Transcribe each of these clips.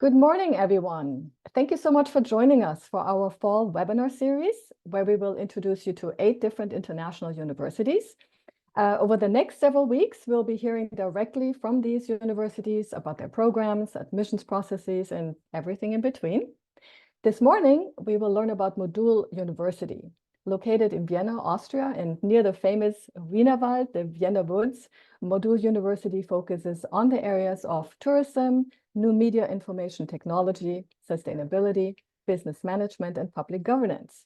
Good morning, everyone. Thank you so much for joining us for our fall webinar series, where we will introduce you to 8 different international universities. Over the next several weeks, we'll be hearing directly from these universities about their programs, admissions processes, and everything in between. This morning, we will learn about Modul University. Located in Vienna, Austria, and near the famous Wienerwald, the Vienna Woods, Modul University focuses on the areas of tourism, new media information technology, sustainability, business management, and public governance.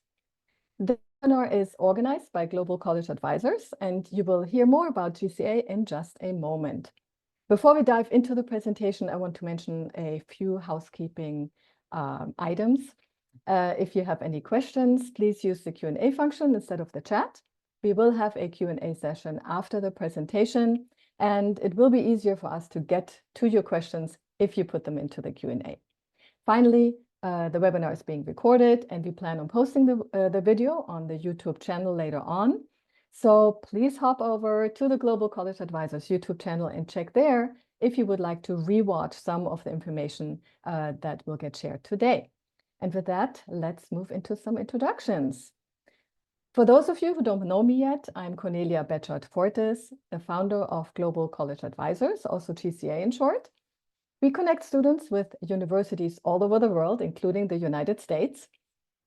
The webinar is organized by Global College Advisors, and you will hear more about GCA in just a moment. Before we dive into the presentation, I want to mention a few housekeeping items. If you have any questions, please use the Q&A function instead of the chat. We will have a Q&A session after the presentation, and it will be easier for us to get to your questions if you put them into the Q&A. Finally, the webinar is being recorded, and we plan on posting the video on the YouTube channel later on. So please hop over to the Global College Advisors YouTube channel and check there if you would like to rewatch some of the information that will get shared today. And with that, let's move into some introductions. For those of you who don't know me yet, I'm Cornelia Betschart-Fortes, the founder of Global College Advisors, also GCA in short. We connect students with universities all over the world, including the United States.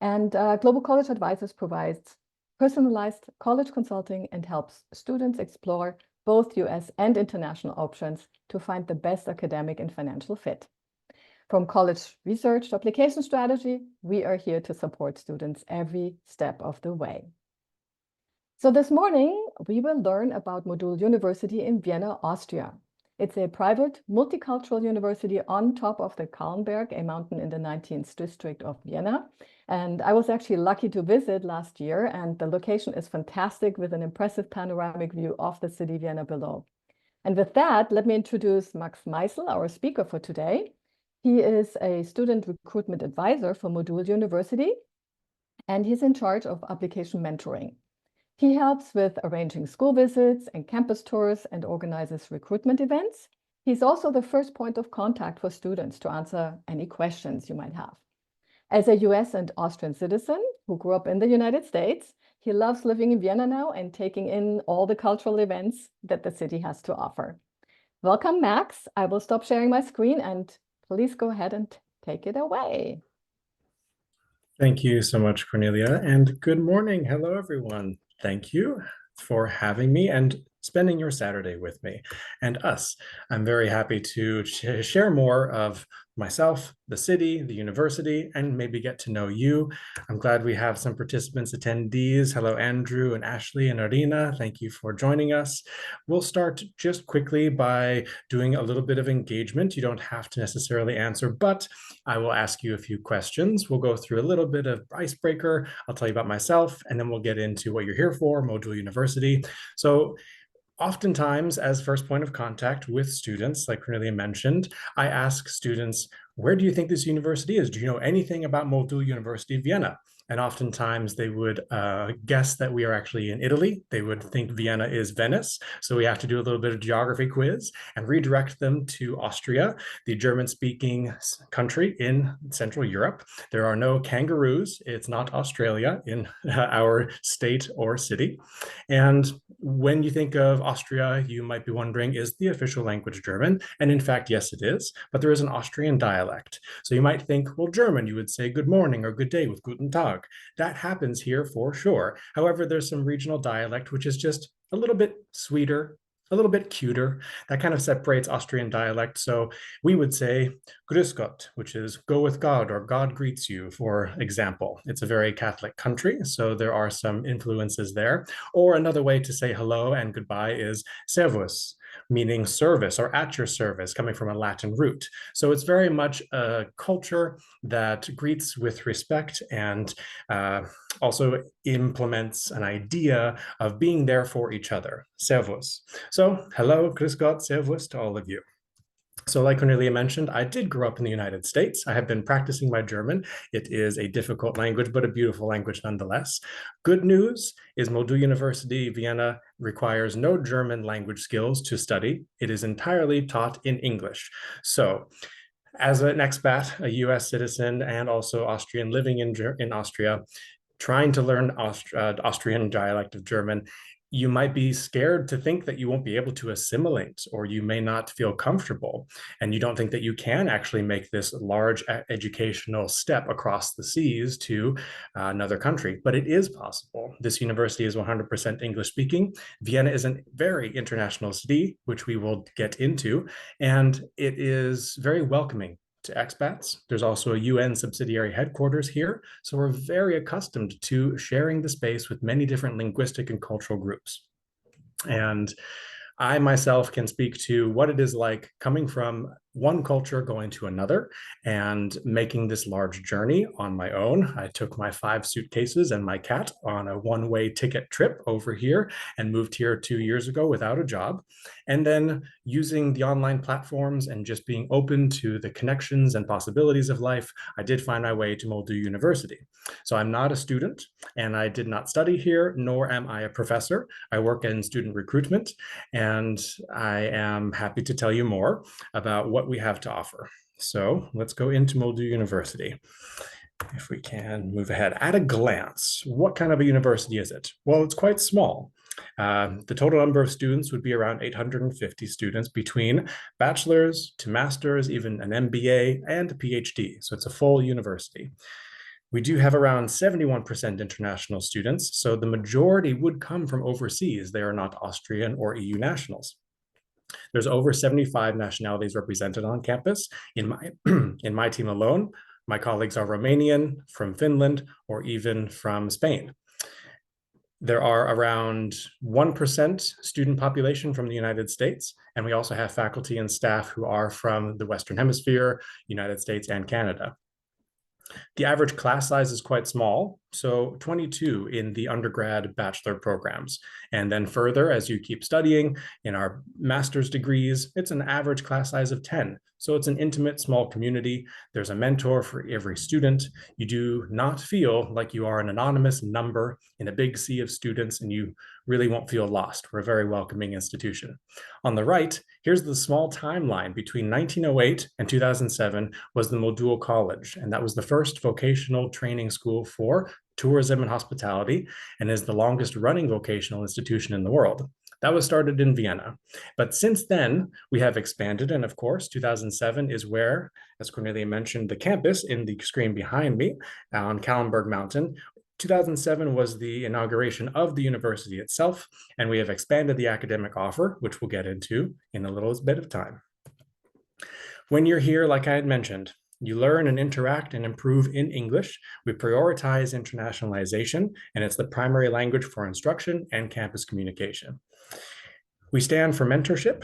And Global College Advisors provides personalized college consulting and helps students explore both US and international options to find the best academic and financial fit. From college research to application strategy, we are here to support students every step of the way. So this morning, we will learn about Modul University in Vienna, Austria. It's a private multicultural university on top of the Kahlenberg, a mountain in the 19th district of Vienna. And I was actually lucky to visit last year, and the location is fantastic with an impressive panoramic view of the city Vienna below. And with that, let me introduce Max Meisel, our speaker for today. He is a student recruitment advisor for Modul University, and he's in charge of application mentoring. He helps with arranging school visits and campus tours and organizes recruitment events. He's also the first point of contact for students to answer any questions you might have. As a US and Austrian citizen who grew up in the United States, he loves living in Vienna now and taking in all the cultural events that the city has to offer. Welcome, Max. I will stop sharing my screen and please go ahead and take it away. Thank you so much, Cornelia, and good morning. Hello, everyone. Thank you for having me and spending your Saturday with me and us. I'm very happy to share more of myself, the city, the university, and maybe get to know you. I'm glad we have some participants, attendees. Hello, Andrew and Ashley and Arina. Thank you for joining us. We'll start just quickly by doing a little bit of engagement. You don't have to necessarily answer, but I will ask you a few questions. We'll go through a little bit of icebreaker. I'll tell you about myself, and then we'll get into what you're here for, Modul University. So oftentimes, as first point of contact with students, like Cornelia mentioned, I ask students, where do you think this university is? Do you know anything about Modul University Vienna? And oftentimes they would guess that we are actually in Italy. They would think Vienna is Venice. So we have to do a little bit of geography quiz and redirect them to Austria, the German-speaking country in Central Europe. There are no kangaroos. It's not Australia in our state or city. And when you think of Austria, you might be wondering, is the official language German? And in fact, yes, it is. But there is an Austrian dialect. So you might think, well, German, you would say good morning or good day with Guten Tag. That happens here for sure. However, there's some regional dialect, which is just a little bit sweeter, a little bit cuter. That kind of separates Austrian dialect. So we would say Grüß Gott, which is go with God or God greets you, for example. It's a very Catholic country, so there are some influences there. Or another way to say hello and goodbye is Servus, meaning service or at your service, coming from a Latin root. So it's very much a culture that greets with respect and also implements an idea of being there for each other. Servus. So hello, Grüß Gott, Servus to all of you. So like Cornelia mentioned, I did grow up in the United States. I have been practicing my German. It is a difficult language, but a beautiful language nonetheless. Good news is Modul University Vienna requires no German language skills to study. It is entirely taught in English. So As an expat, a US citizen, and also Austrian living in Austria, trying to learn Austrian dialect of German, you might be scared to think that you won't be able to assimilate, or you may not feel comfortable, and you don't think that you can actually make this large educational step across the seas to another country. But it is possible. This university is 100% English speaking. Vienna is a very international city, which we will get into, and it is very welcoming to expats. There's also a UN subsidiary headquarters here, so we're very accustomed to sharing the space with many different linguistic and cultural groups. And I myself can speak to what it is like coming from one culture going to another and making this large journey on my own. I took my 5 suitcases and my cat on a one-way ticket trip over here and moved here 2 years ago without a job. And then using the online platforms and just being open to the connections and possibilities of life, I did find my way to Modul University. So I'm not a student and I did not study here, nor am I a professor. I work in student recruitment, and I am happy to tell you more about what we have to offer. So let's go into Modul University. If we can move ahead. At a glance, what kind of a university is it? Well, it's quite small. The total number of students would be around 850 students between bachelor's to master's, even an MBA and a PhD. So it's a full university. We do have around 71% international students, so the majority would come from overseas. They are not Austrian or EU nationals. There's over 75 nationalities represented on campus. In my team alone, my colleagues are Romanian, from Finland, or even from Spain. There are around 1% student population from the United States, and we also have faculty and staff who are from the Western Hemisphere, United States, and Canada. The average class size is quite small, so 22 in the undergrad bachelor programs. And then further, as you keep studying in our master's degrees, it's an average class size of 10. So it's an intimate, small community. There's a mentor for every student. You do not feel like you are an anonymous number in a big sea of students, and you really won't feel lost. We're a very welcoming institution. On the right, here's the small timeline. Between 1908 and 2007 was the Modul College, and that was the first vocational training school for tourism and hospitality, and is the longest running vocational institution in the world. That was started in Vienna. But since then, we have expanded. And of course, 2007 is where, as Cornelia mentioned, the campus in the screen behind me on Kahlenberg Mountain. 2007 was the inauguration of the university itself, and we have expanded the academic offer, which we'll get into in a little bit of time. When you're here, like I had mentioned, you learn and interact and improve in English. We prioritize internationalization, and it's the primary language for instruction and campus communication. We stand for mentorship.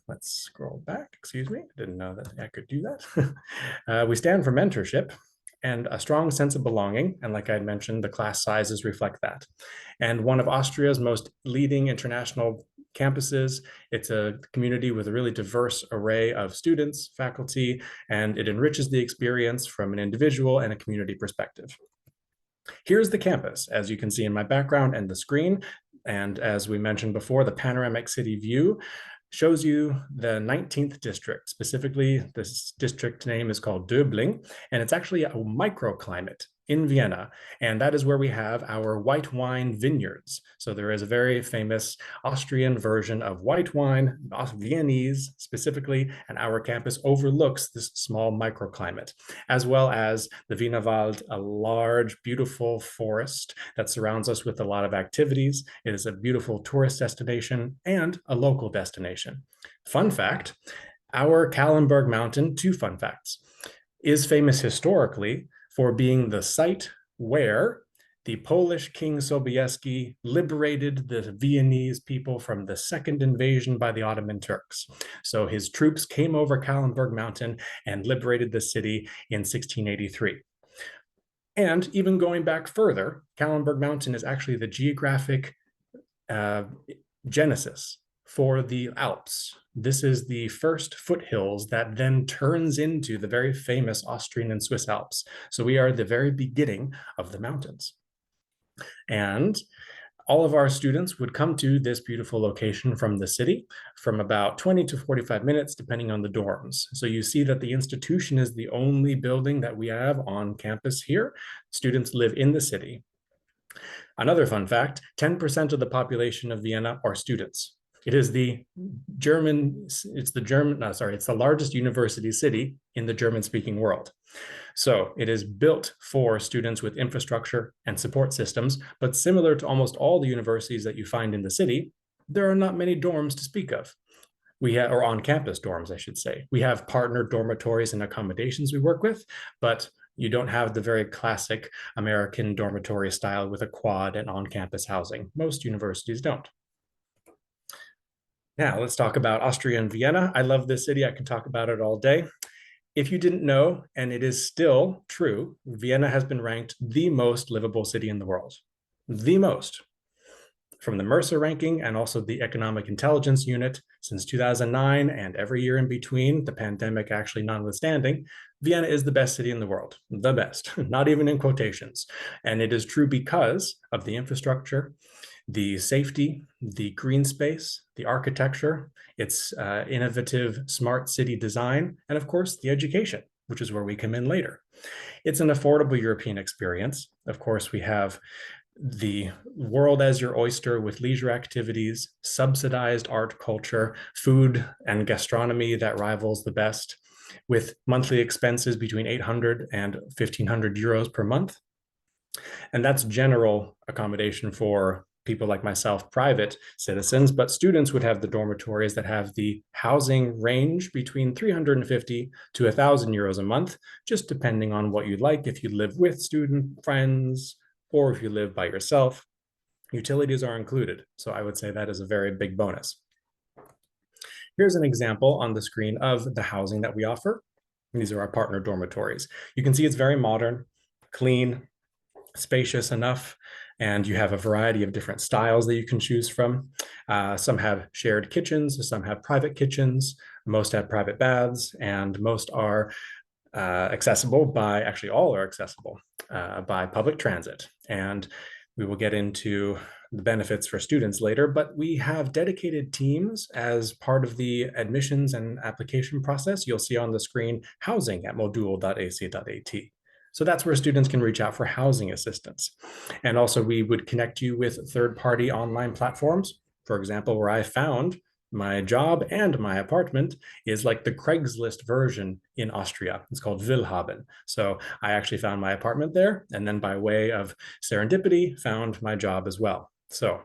Let's scroll back, excuse me. I didn't know that I could do that. We stand for mentorship and a strong sense of belonging. And like I had mentioned, the class sizes reflect that. And one of Austria's most leading international campuses. It's a community with a really diverse array of students, faculty, and it enriches the experience from an individual and a community perspective. Here's the campus, as you can see in my background and the screen. And as we mentioned before, the panoramic city view shows you the 19th district. Specifically, this district name is called Döbling, and it's actually a microclimate in Vienna, and that is where we have our white wine vineyards. So there is a very famous Austrian version of white wine, Viennese specifically, and our campus overlooks this small microclimate, as well as the Wienerwald, a large, beautiful forest that surrounds us with a lot of activities. It is a beautiful tourist destination and a local destination. Fun fact, our Kahlenberg Mountain, 2 fun facts, is famous historically for being the site where the Polish King Sobieski liberated the Viennese people from the second invasion by the Ottoman Turks. So his troops came over Kahlenberg Mountain and liberated the city in 1683. And even going back further, Kahlenberg Mountain is actually the geographic genesis for the Alps. This is the first foothills that then turns into the very famous Austrian and Swiss Alps. So we are the very beginning of the mountains. And all of our students would come to this beautiful location from the city from about 20 to 45 minutes, depending on the dorms. So you see that the institution is the only building that we have on campus here. Students live in the city. Another fun fact, 10% of the population of Vienna are students. It is the largest university city in the German-speaking world. So it is built for students with infrastructure and support systems, but similar to almost all the universities that you find in the city, there are not many dorms to speak of. Or on-campus dorms, I should say. We have partner dormitories and accommodations we work with, but you don't have the very classic American dormitory style with a quad and on-campus housing. Most universities don't. Now, let's talk about Austria and Vienna. I love this city. I can talk about it all day. If you didn't know, and it is still true, Vienna has been ranked the most livable city in the world. The most. From the Mercer ranking and also the Economic Intelligence Unit since 2009 and every year in between, the pandemic actually notwithstanding, Vienna is the best city in the world. The best, not even in quotations. And it is true because of the infrastructure, the safety, the green space, the architecture, its innovative smart city design, and of course, the education, which is where we come in later. It's an affordable European experience. Of course, we have the world as your oyster with leisure activities, subsidized art culture, food and gastronomy that rivals the best, with monthly expenses between 800 and 1,500 euros per month. And that's general accommodation for people like myself, private citizens, but students would have the dormitories that have the housing range between 350 to 1,000 euros a month, just depending on what you'd like. If you live with student friends, or if you live by yourself, utilities are included. So I would say that is a very big bonus. Here's an example on the screen of the housing that we offer. These are our partner dormitories. You can see it's very modern, clean, spacious enough, and you have a variety of different styles that you can choose from. Some have shared kitchens, some have private kitchens, most have private baths, and most are accessible by, actually all are accessible by public transit. And we will get into the benefits for students later, but we have dedicated teams as part of the admissions and application process. You'll see on the screen housing at modul.ac.at. So that's where students can reach out for housing assistance. And also we would connect you with third-party online platforms. For example, where I found my job and my apartment is like the Craigslist version in Austria. It's called Willhaben. So I actually found my apartment there, and then by way of serendipity, found my job as well. So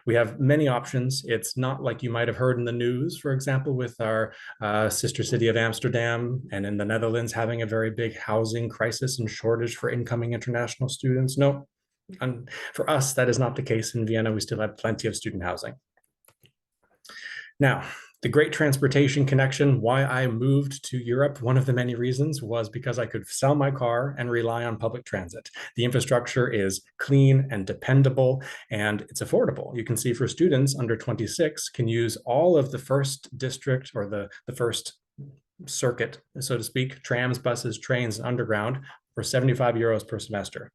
we have many options. It's not like you might have heard in the news, for example, with our sister city of Amsterdam and in the Netherlands having a very big housing crisis and shortage for incoming international students. No, and for us, that is not the case in Vienna. We still have plenty of student housing. Now, the great transportation connection, why I moved to Europe, one of the many reasons was because I could sell my car and rely on public transit. The infrastructure is clean and dependable, and it's affordable. You can see for students under 26 can use all of the first district or the first circuit, so to speak, trams, buses, trains, and underground for 75 euros per semester.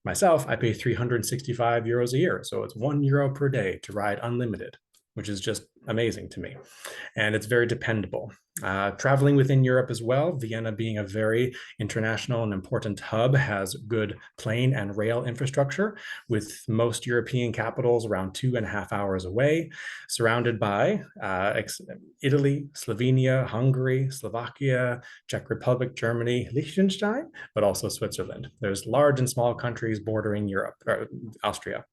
Myself, I pay 365 euros a year, so it's €1 per day to ride unlimited, which is just amazing to me. And it's very dependable. Traveling within Europe as well, Vienna being a very international and important hub, has good plane and rail infrastructure, with most European capitals around 2.5 hours away, surrounded by Italy, Slovenia, Hungary, Slovakia, Czech Republic, Germany, Liechtenstein, but also Switzerland. There's large and small countries bordering Europe, or Austria.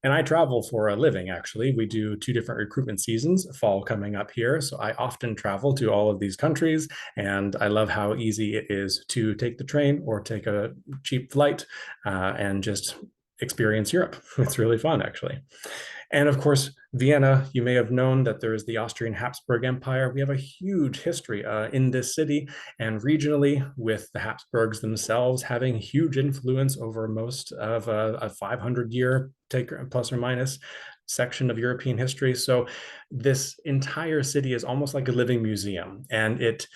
And I travel for a living, actually. We do 2 different recruitment seasons, fall coming up here. So I often travel to all of these countries, and I love how easy it is to take the train or take a cheap flight and just experience Europe. It's really fun, actually. And of course, Vienna, you may have known that there is the Austrian Habsburg Empire. We have a huge history in this city and regionally, with the Habsburgs themselves having huge influence over most of a 500-year, plus or minus, section of European history. So this entire city is almost like a living museum, and it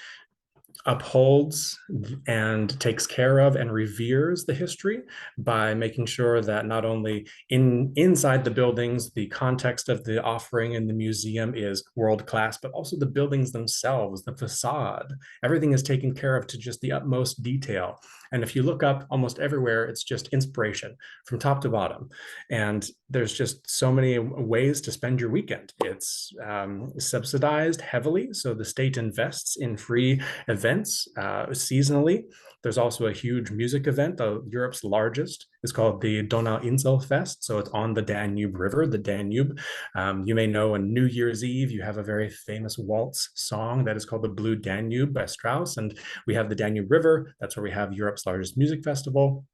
upholds and takes care of and reveres the history by making sure that not only inside the buildings, the context of the offering in the museum is world class, but also the buildings themselves, the facade, everything is taken care of to just the utmost detail. And if you look up almost everywhere, it's just inspiration from top to bottom. And there's just so many ways to spend your weekend. It's subsidized heavily, so the state invests in free events seasonally. There's also a huge music event, Europe's largest. It's called the Donauinselfest. So it's on the Danube River, the Danube. You may know on New Year's Eve, you have a very famous waltz song that is called the Blue Danube by Strauss. And we have the Danube River. That's where we have Europe's largest music festival.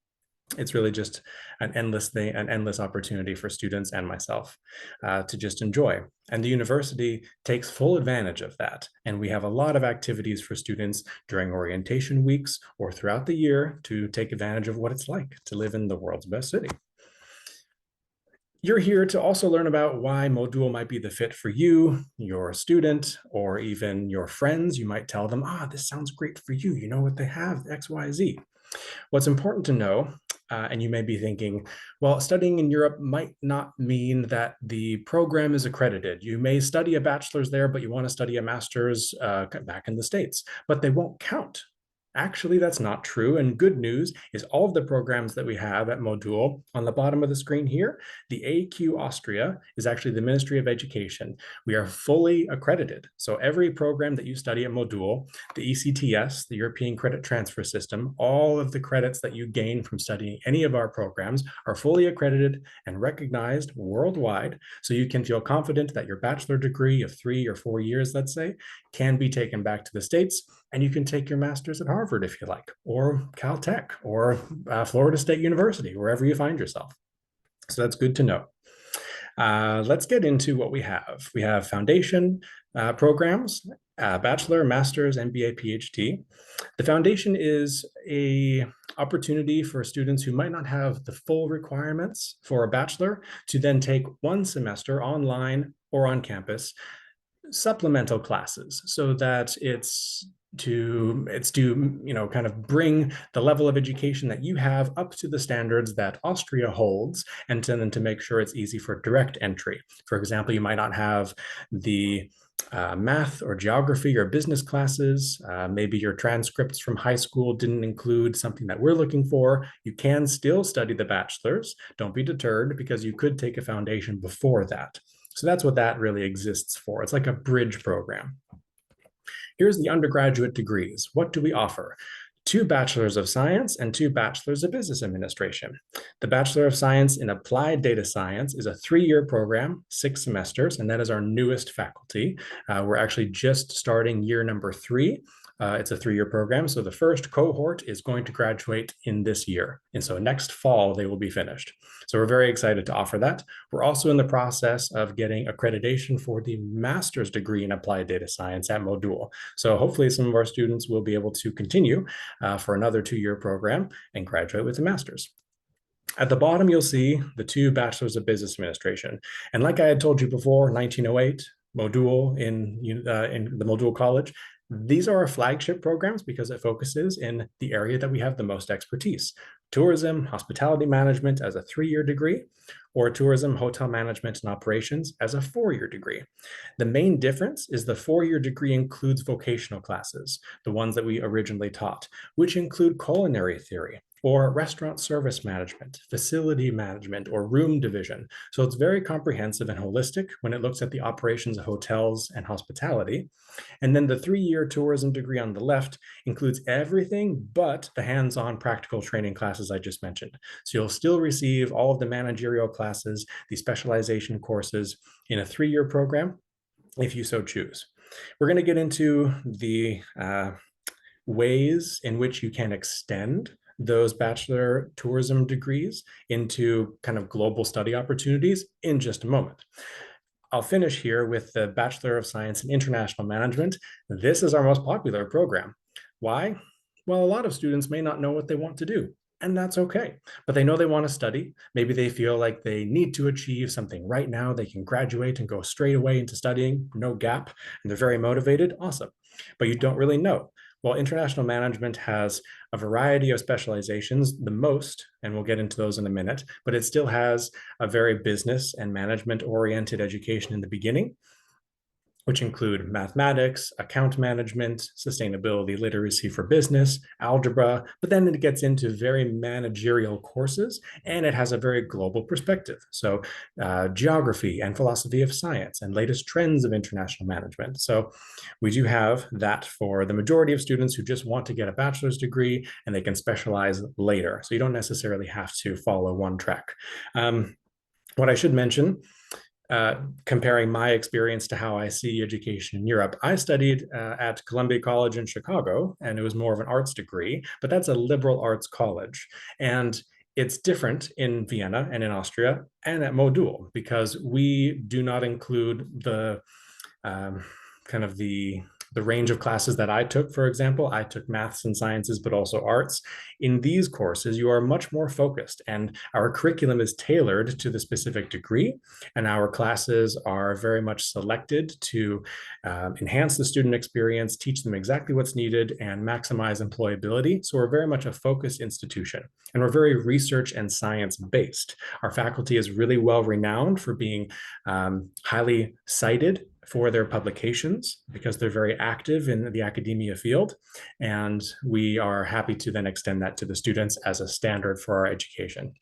It's really just an endless thing, an endless opportunity for students and myself to just enjoy. And the university takes full advantage of that. And we have a lot of activities for students during orientation weeks or throughout the year to take advantage of what it's like to live in the world's best city. You're here to also learn about why Modul might be the fit for you, your student, or even your friends. You might tell them, this sounds great for you. You know what they have, X, Y, Z. What's important to know, and you may be thinking, well, studying in Europe might not mean that the program is accredited. You may study a bachelor's there, but you want to study a master's back in the States, but they won't count. Actually, that's not true. And good news is all of the programs that we have at Modul on the bottom of the screen here, the AQ Austria is actually the Ministry of Education. We are fully accredited. So every program that you study at Modul, the ECTS, the European Credit Transfer System, all of the credits that you gain from studying any of our programs are fully accredited and recognized worldwide. So you can feel confident that your bachelor degree of 3 or 4 years, let's say, can be taken back to the States, and you can take your master's at Harvard if you like, or Caltech, or Florida State University, wherever you find yourself. So that's good to know. Let's get into what we have. We have foundation programs, bachelor, master's, MBA, PhD. The foundation is an opportunity for students who might not have the full requirements for a bachelor to then take 1 semester online or on campus supplemental classes so that it's to kind of bring the level of education that you have up to the standards that Austria holds, and then to make sure it's easy for direct entry. For example, you might not have the math or geography or business classes. Maybe your transcripts from high school didn't include something that we're looking for. You can still study the bachelor's. Don't be deterred, because you could take a foundation before that. So that's what that really exists for. It's like a bridge program. Here's the undergraduate degrees. What do we offer? 2 bachelors of science and 2 bachelors of business administration. The Bachelor of Science in Applied Data Science is a 3-year program, 6 semesters, and that is our newest faculty. We're actually just starting year number 3. It's a 3-year program, so the first cohort is going to graduate in this year. And so next fall, they will be finished. So we're very excited to offer that. We're also in the process of getting accreditation for the master's degree in applied data science at Modul. So hopefully some of our students will be able to continue for another 2-year program and graduate with a master's. At the bottom, you'll see the 2 bachelors of business administration. And like I had told you before, 1908, Modul in the Modul College, these are our flagship programs because it focuses in the area that we have the most expertise: tourism, hospitality management as a 3-year degree, or tourism, hotel management and operations as a 4-year degree. The main difference is the 4-year degree includes vocational classes, the ones that we originally taught, which include culinary theory, or restaurant service management, facility management, or room division. So it's very comprehensive and holistic when it looks at the operations of hotels and hospitality. And then the 3-year tourism degree on the left includes everything but the hands-on practical training classes I just mentioned. So you'll still receive all of the managerial classes, the specialization courses in a 3-year program, if you so choose. We're going to get into the ways in which you can extend those bachelor tourism degrees into kind of global study opportunities in just a moment. I'll finish here with the Bachelor of Science in International Management. This is our most popular program. Why? Well, a lot of students may not know what they want to do, and that's okay. But they know they want to study. Maybe they feel like they need to achieve something right now. They can graduate and go straight away into studying, no gap, and they're very motivated. Awesome. But you don't really know. Well, international management has a variety of specializations, the most, and we'll get into those in a minute, but it still has a very business and management oriented education in the beginning, which include mathematics, account management, sustainability literacy for business, algebra, but then it gets into very managerial courses, and it has a very global perspective. So geography and philosophy of science and latest trends of international management. So we do have that for the majority of students who just want to get a bachelor's degree and they can specialize later. So you don't necessarily have to follow one track. What I should mention, comparing my experience to how I see education in Europe. I studied at Columbia College in Chicago, and it was more of an arts degree, but that's a liberal arts college. And it's different in Vienna and in Austria and at Modul because we do not include the kind of the range of classes that I took. For example, I took maths and sciences, but also arts. In these courses, you are much more focused, and our curriculum is tailored to the specific degree, and our classes are very much selected to enhance the student experience, teach them exactly what's needed, and maximize employability. So we're very much a focused institution, and we're very research and science based. Our faculty is really well renowned for being highly cited for their publications because they're very active in the academia field. And we are happy to then extend that to the students as a standard for our education.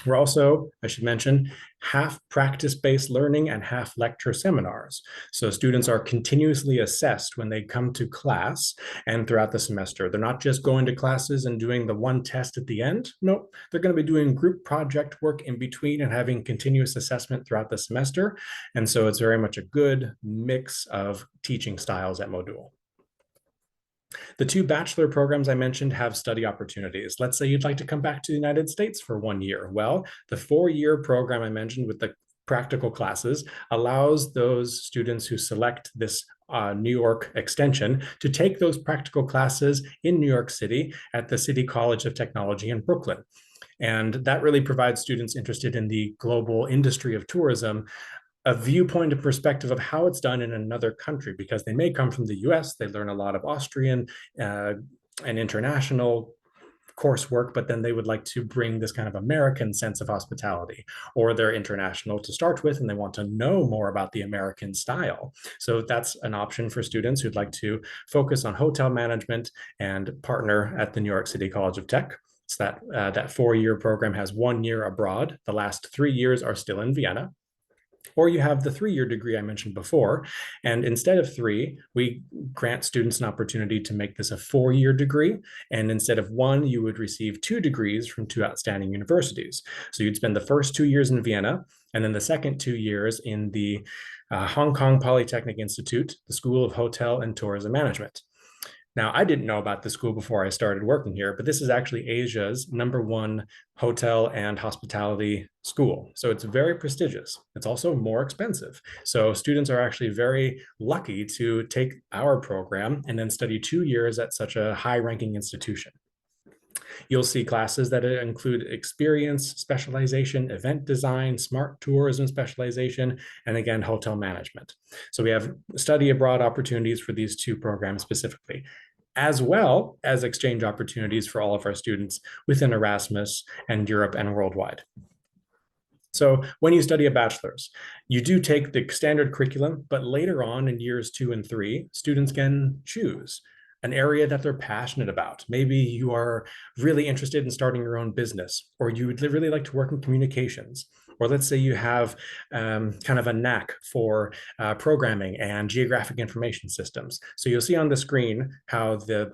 We're also, I should mention, half practice-based learning and half lecture seminars. So students are continuously assessed when they come to class and throughout the semester. They're not just going to classes and doing the one test at the end. Nope, they're going to be doing group project work in between and having continuous assessment throughout the semester. And so it's very much a good mix of teaching styles at Modul. The two bachelor programs I mentioned have study opportunities. Let's say you'd like to come back to the United States for 1 year. Well, the 4-year program I mentioned with the practical classes allows those students who select this New York extension to take those practical classes in New York City at the City College of Technology in Brooklyn. And that really provides students interested in the global industry of tourism a viewpoint and perspective of how it's done in another country, because they may come from the US, they learn a lot of Austrian and international coursework, but then they would like to bring this kind of American sense of hospitality, or they're international to start with and they want to know more about the American style. So that's an option for students who'd like to focus on hotel management and partner at the New York City College of Tech. So that 4-year program has 1 year abroad. The last 3 years are still in Vienna. Or you have the 3-year degree I mentioned before. And instead of 3, we grant students an opportunity to make this a 4-year degree. And instead of 1, you would receive 2 degrees from 2 outstanding universities. So you'd spend the first 2 years in Vienna, and then the second 2 years in the Hong Kong Polytechnic Institute, the School of Hotel and Tourism Management. Now, I didn't know about the school before I started working here, but this is actually Asia's #1 hotel and hospitality school. So it's very prestigious. It's also more expensive. So students are actually very lucky to take our program and then study 2 years at such a high-ranking institution. You'll see classes that include experience, specialization, event design, smart tourism specialization, and again, hotel management. So we have study abroad opportunities for these 2 programs specifically, as well as exchange opportunities for all of our students within Erasmus and Europe and worldwide. So when you study a bachelor's, you do take the standard curriculum, but later on in years 2 and 3, students can choose an area that they're passionate about. Maybe you are really interested in starting your own business, or you would really like to work in communications. Or let's say you have kind of a knack for programming and geographic information systems. So you'll see on the screen how the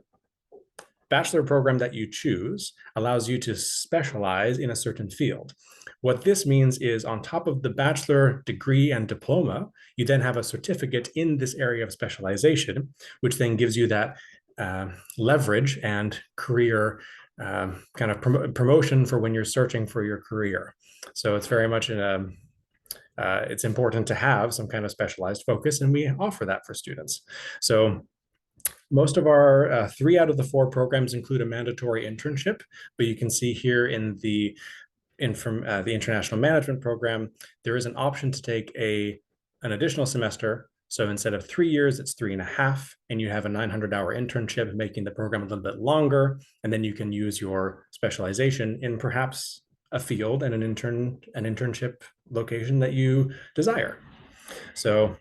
bachelor program that you choose allows you to specialize in a certain field. What this means is on top of the bachelor degree and diploma, you then have a certificate in this area of specialization, which then gives you that leverage and career kind of promotion for when you're searching for your career. So it's very much it's important to have some kind of specialized focus, and we offer that for students. So most of our 3 out of the 4 programs include a mandatory internship, but you can see here in the international management program, there is an option to take an additional semester So instead of 3 years, it's 3.5, and you have a 900-hour internship, making the program a little bit longer. And then you can use your specialization in perhaps a field and an internship location that you desire. So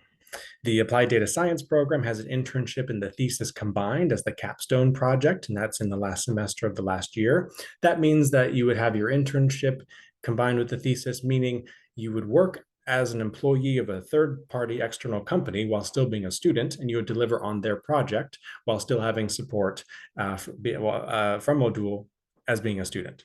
the Applied Data Science program has an internship and the thesis combined as the capstone project, and that's in the last semester of the last year. That means that you would have your internship combined with the thesis, meaning you would work as an employee of a third-party external company while still being a student, and you would deliver on their project while still having support from Modul as being a student.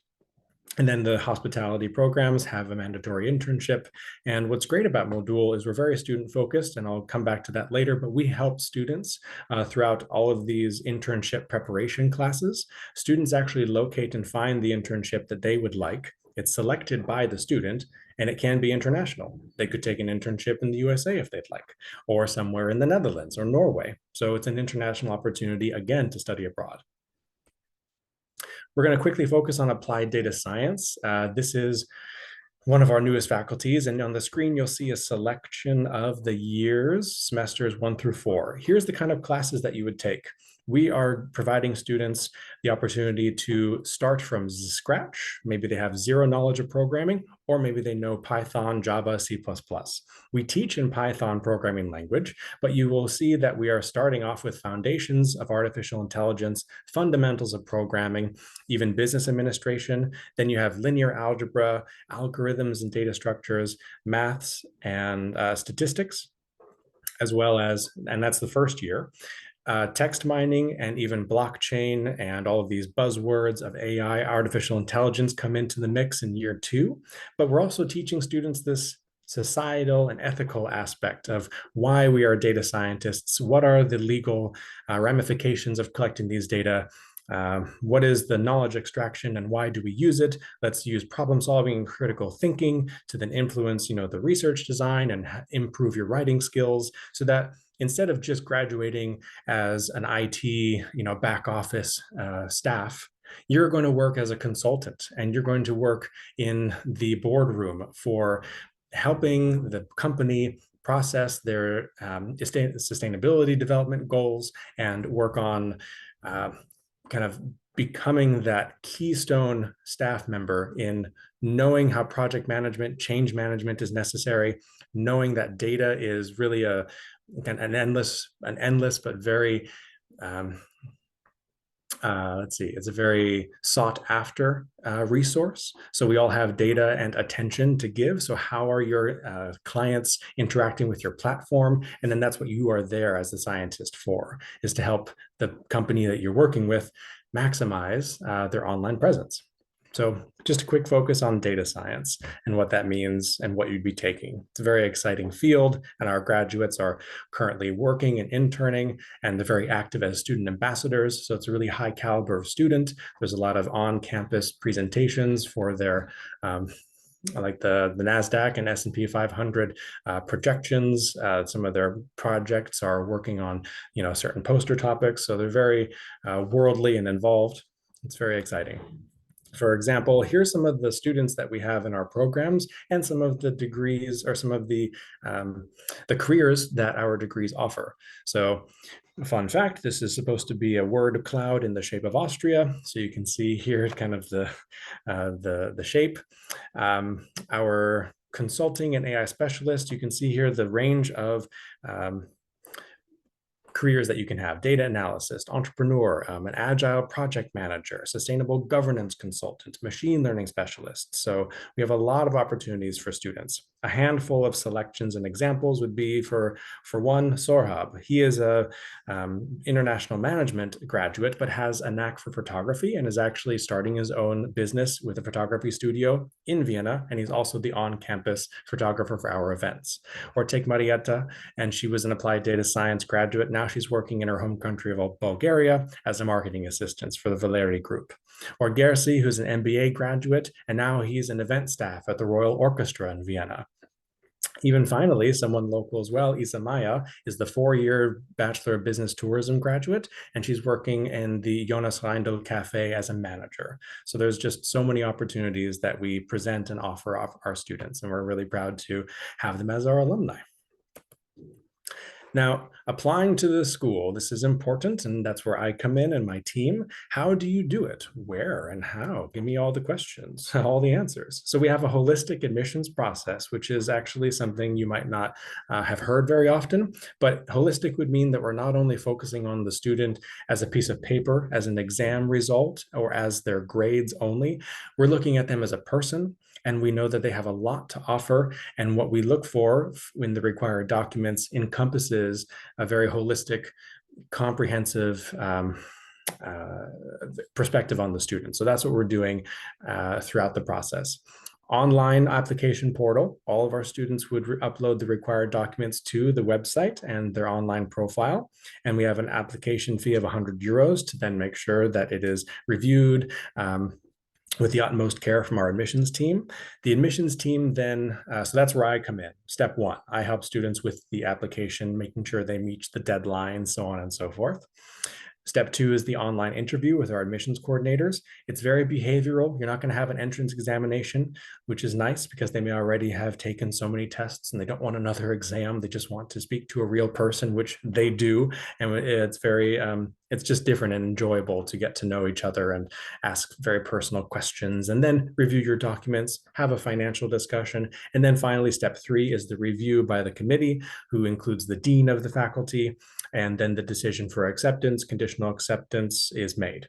And then the hospitality programs have a mandatory internship. And what's great about Modul is we're very student focused, and I'll come back to that later, but we help students throughout all of these internship preparation classes. Students actually locate and find the internship that they would like. It's selected by the student, and it can be international. They could take an internship in the USA if they'd like, or somewhere in the Netherlands or Norway. So it's an international opportunity, again, to study abroad. We're going to quickly focus on applied data science. This is one of our newest faculties, and on the screen you'll see a selection of the years, semesters 1 through 4. Here's the kind of classes that you would take. We are providing students the opportunity to start from scratch. Maybe they have zero knowledge of programming, or maybe they know Python, Java, C++. We teach in Python programming language, but you will see that we are starting off with foundations of artificial intelligence, fundamentals of programming, even business administration. Then you have linear algebra, algorithms and data structures, maths and statistics, as well as, and that's the first year, text mining and even blockchain and all of these buzzwords of AI, artificial intelligence come into the mix in year 2. But we're also teaching students this societal and ethical aspect of why we are data scientists, what are the legal ramifications of collecting these data, what is the knowledge extraction and why do we use it? Let's use problem solving and critical thinking to then influence, the research design and improve your writing skills, so that instead of just graduating as an IT, back office staff, you're going to work as a consultant, and you're going to work in the boardroom for helping the company process their sustainability development goals and work on kind of becoming that keystone staff member in knowing how project management, change management is necessary, knowing that data is really an endless but very it's a very sought after resource. So we all have data and attention to give. So how are your clients interacting with your platform? And then that's what you are there as a scientist for, is to help the company that you're working with maximize their online presence. So just a quick focus on data science and what that means and what you'd be taking. It's a very exciting field, and our graduates are currently working and interning, and they're very active as student ambassadors. So it's a really high caliber of student. There's a lot of on-campus presentations for their like the NASDAQ and S&P 500 projections. Some of their projects are working on, certain poster topics. So they're very worldly and involved. It's very exciting. For example, here's some of the students that we have in our programs and some of the degrees or some of the careers that our degrees offer. So fun fact, this is supposed to be a word cloud in the shape of Austria. So you can see here kind of the shape. Our consulting and AI specialist, you can see here the range of careers that you can have: data analyst, entrepreneur, an agile project manager, sustainable governance consultant, machine learning specialist. So we have a lot of opportunities for students. A handful of selections and examples would be for one, Sorhab. He is a international management graduate, but has a knack for photography and is actually starting his own business with a photography studio in Vienna. And he's also the on-campus photographer for our events. Or take Marietta, and she was an applied data science graduate. Now she's working in her home country of Bulgaria as a marketing assistant for the Valeri Group. Or Gersi, who's an MBA graduate, and now he's an event staff at the Royal Orchestra in Vienna. Even finally, someone local as well, Isa Maya, is the 4-year Bachelor of Business Tourism graduate, and she's working in the Jonas Reindl Cafe as a manager. So there's just so many opportunities that we present and offer our students, and we're really proud to have them as our alumni. Now, applying to the school, this is important, and that's where I come in and my team. How do you do it? Where and how? Give me all the questions, all the answers. So we have a holistic admissions process, which is actually something you might not have heard very often, but holistic would mean that we're not only focusing on the student as a piece of paper, as an exam result, or as their grades only. We're looking at them as a person, and we know that they have a lot to offer. And what we look for in the required documents encompasses a very holistic, comprehensive perspective on the student. So that's what we're doing throughout the process. Online application portal, all of our students would upload the required documents to the website and their online profile. And we have an application fee of €100 to then make sure that it is reviewed with the utmost care from our admissions team. The admissions team then, so that's where I come in. Step one, I help students with the application, making sure they meet the deadline, so on and so forth. Step two is the online interview with our admissions coordinators. It's very behavioral. You're not going to have an entrance examination, which is nice because they may already have taken so many tests and they don't want another exam. They just want to speak to a real person, which they do. And it's very, it's just different and enjoyable to get to know each other and ask very personal questions, and then review your documents, have a financial discussion. And then finally, step three is the review by the committee, who includes the dean of the faculty, and then the decision for acceptance, conditional acceptance, is made.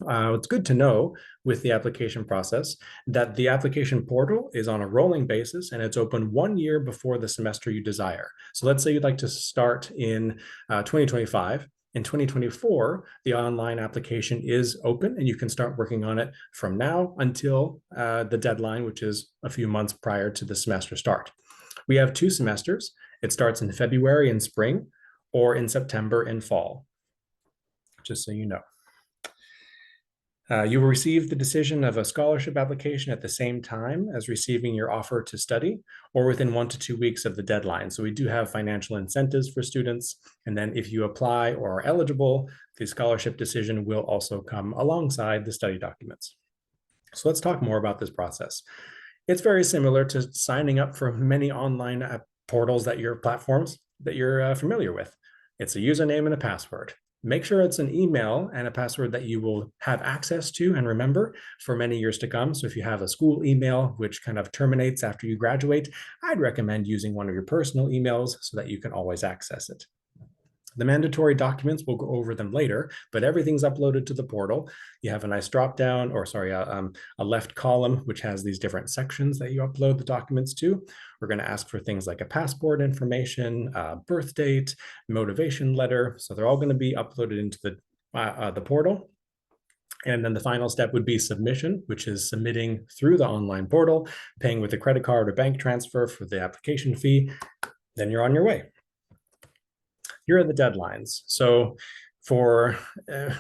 It's good to know with the application process that the application portal is on a rolling basis and it's open 1 year before the semester you desire. So let's say you'd like to start in 2025. In 2024, the online application is open and you can start working on it from now until the deadline, which is a few months prior to the semester start. We have 2 semesters. It starts in February in spring or in September in fall, just so you know. You will receive the decision of a scholarship application at the same time as receiving your offer to study, or within 1 to 2 weeks of the deadline. So we do have financial incentives for students. And then if you apply or are eligible, the scholarship decision will also come alongside the study documents. So let's talk more about this process. It's very similar to signing up for many online portals platforms that you're familiar with. It's a username and a password. Make sure it's an email and a password that you will have access to and remember for many years to come. So if you have a school email, which kind of terminates after you graduate, I'd recommend using one of your personal emails so that you can always access it. The mandatory documents, we'll go over them later, but everything's uploaded to the portal. You have a nice drop down, or sorry, a left column, which has these different sections that you upload the documents to. We're going to ask for things like a passport information, birth date, motivation letter. So they're all going to be uploaded into the portal. And then the final step would be submission, which is submitting through the online portal, paying with a credit card or bank transfer for the application fee. Then you're on your way. Here are the deadlines. So for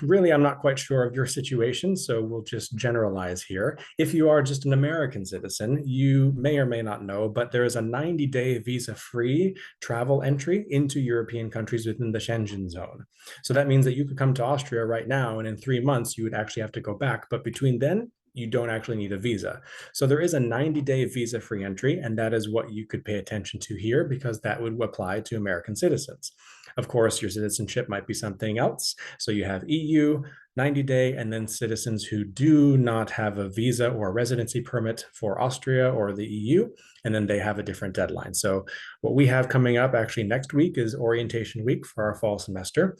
really, I'm not quite sure of your situation, so we'll just generalize here. If you are just an American citizen, you may or may not know, but there is a 90-day visa-free travel entry into European countries within the Schengen zone. So that means that you could come to Austria right now, and in 3 months, you would actually have to go back. But between then, you don't actually need a visa. So there is a 90-day visa-free entry, and that is what you could pay attention to here, because that would apply to American citizens. Of course, your citizenship might be something else. So you have EU, 90-day, and then citizens who do not have a visa or a residency permit for Austria or the EU, and then they have a different deadline. So what we have coming up actually next week is orientation week for our fall semester.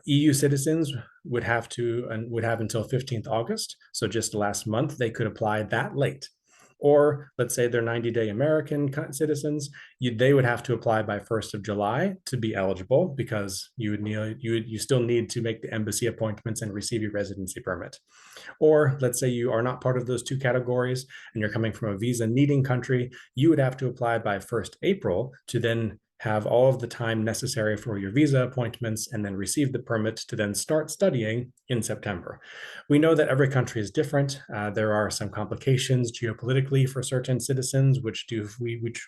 EU citizens would have until 15th August. So just last month, they could apply that late. Or let's say they're 90-day American citizens, they would have to apply by 1st of July to be eligible, because you still need to make the embassy appointments and receive your residency permit. Or let's say you are not part of those 2 categories and you're coming from a visa needing country, you would have to apply by 1st April to then have all of the time necessary for your visa appointments and then receive the permit to then start studying in September. We know that every country is different. There are some complications geopolitically for certain citizens, which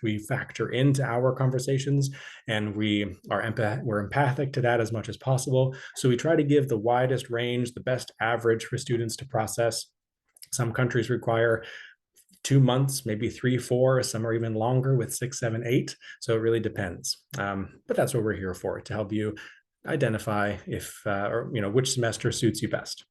we factor into our conversations, and we're empathic to that as much as possible. So we try to give the widest range, the best average for students to process. Some countries require 2 months, maybe 3, 4, some are even longer with 6, 7, 8. So it really depends. But that's what we're here for, to help you identify if, or which semester suits you best.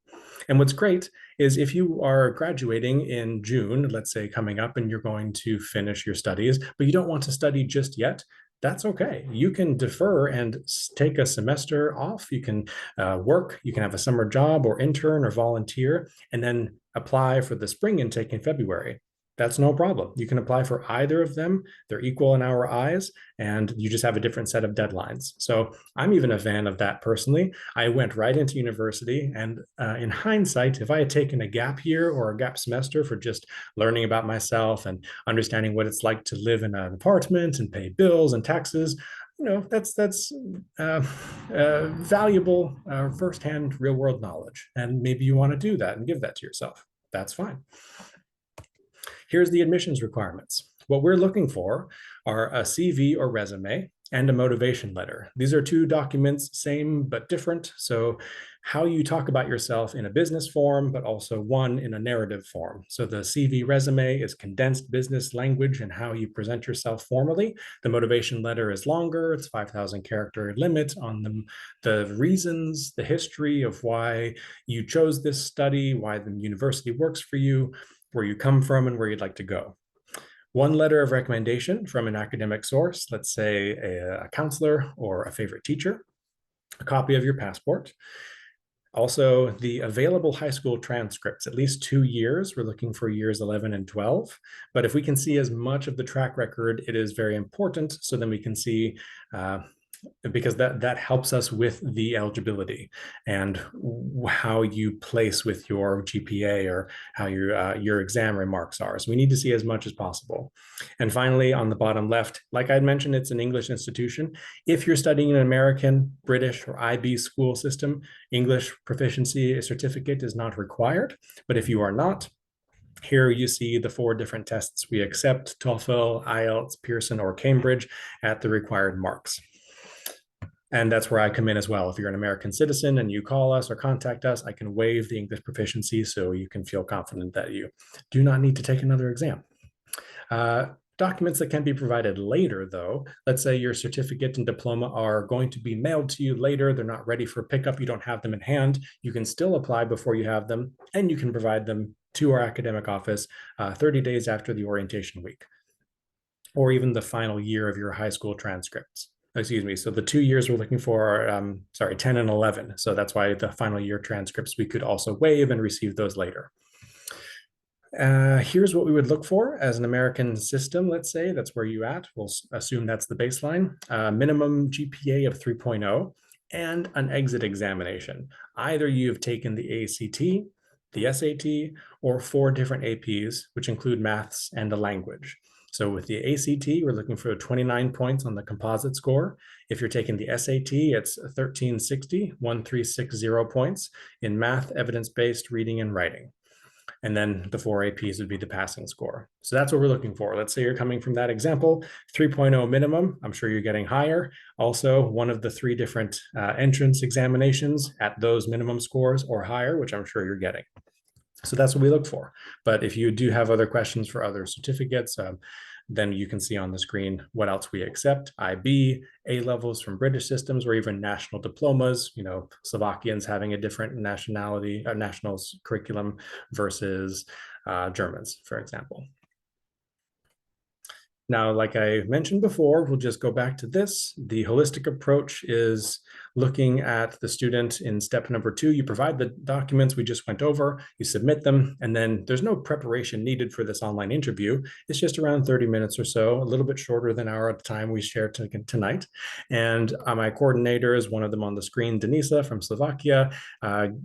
And what's great is if you are graduating in June, let's say coming up, and you're going to finish your studies, but you don't want to study just yet, that's okay. You can defer and take a semester off. You can work, you can have a summer job or intern or volunteer, and then apply for the spring intake in February. That's no problem. You can apply for either of them. They're equal in our eyes, and you just have a different set of deadlines. So I'm even a fan of that personally. I went right into university, and in hindsight, if I had taken a gap year or a gap semester for just learning about myself and understanding what it's like to live in an apartment and pay bills and taxes, that's valuable firsthand real world knowledge. And maybe you want to do that and give that to yourself. That's fine. Here's the admissions requirements. What we're looking for are a CV or resume and a motivation letter. These are 2 documents, same but different. So how you talk about yourself in a business form, but also one in a narrative form. So the CV resume is condensed business language and how you present yourself formally. The motivation letter is longer. It's 5,000 character limit on the reasons, the history of why you chose this study, why the university works for you, where you come from, and where you'd like to go. One letter of recommendation from an academic source, let's say a counselor or a favorite teacher, a copy of your passport. Also, the available high school transcripts, at least 2 years. We're looking for years 11 and 12. But if we can see as much of the track record, it is very important. So then we can see because that helps us with the eligibility and how you place with your GPA or how your exam remarks are. So we need to see as much as possible. And finally, on the bottom left, like I mentioned, it's an English institution. If you're studying in an American, British, or IB school system, English proficiency certificate is not required. But if you are not, here you see the 4 different tests we accept: TOEFL, IELTS, Pearson, or Cambridge at the required marks. And that's where I come in as well. If you're an American citizen and you call us or contact us, I can waive the English proficiency so you can feel confident that you do not need to take another exam. Documents that can be provided later, though, let's say your certificate and diploma are going to be mailed to you later, they're not ready for pickup, you don't have them in hand, you can still apply before you have them, and you can provide them to our academic office 30 days after the orientation week, or even the final year of your high school transcripts. Excuse me. So the 2 years we're looking for are 10 and 11. So that's why the final year transcripts we could also waive and receive those later. Here's what we would look for as an American system, let's say. That's where you at. We'll assume that's the baseline. Minimum GPA of 3.0 and an exit examination. Either you've taken the ACT, the SAT, or 4 different APs, which include maths and a language. So with the ACT, we're looking for 29 points on the composite score. If you're taking the SAT, it's 1360 points in math, evidence-based, reading, and writing. And then the 4 APs would be the passing score. So that's what we're looking for. Let's say you're coming from that example, 3.0 minimum. I'm sure you're getting higher. Also, one of the 3 different entrance examinations at those minimum scores or higher, which I'm sure you're getting. So that's what we look for. But if you do have other questions for other certificates, then you can see on the screen what else we accept: IB, A levels from British systems, or even national diplomas. Slovakians having a different nationality, national curriculum versus Germans, for example. Now, like I mentioned before, we'll just go back to this. The holistic approach is looking at the student in step number 2. You provide the documents we just went over, you submit them, and then there's no preparation needed for this online interview. It's just around 30 minutes or so, a little bit shorter than our time we shared tonight. And my coordinator is one of them on the screen, Denisa from Slovakia.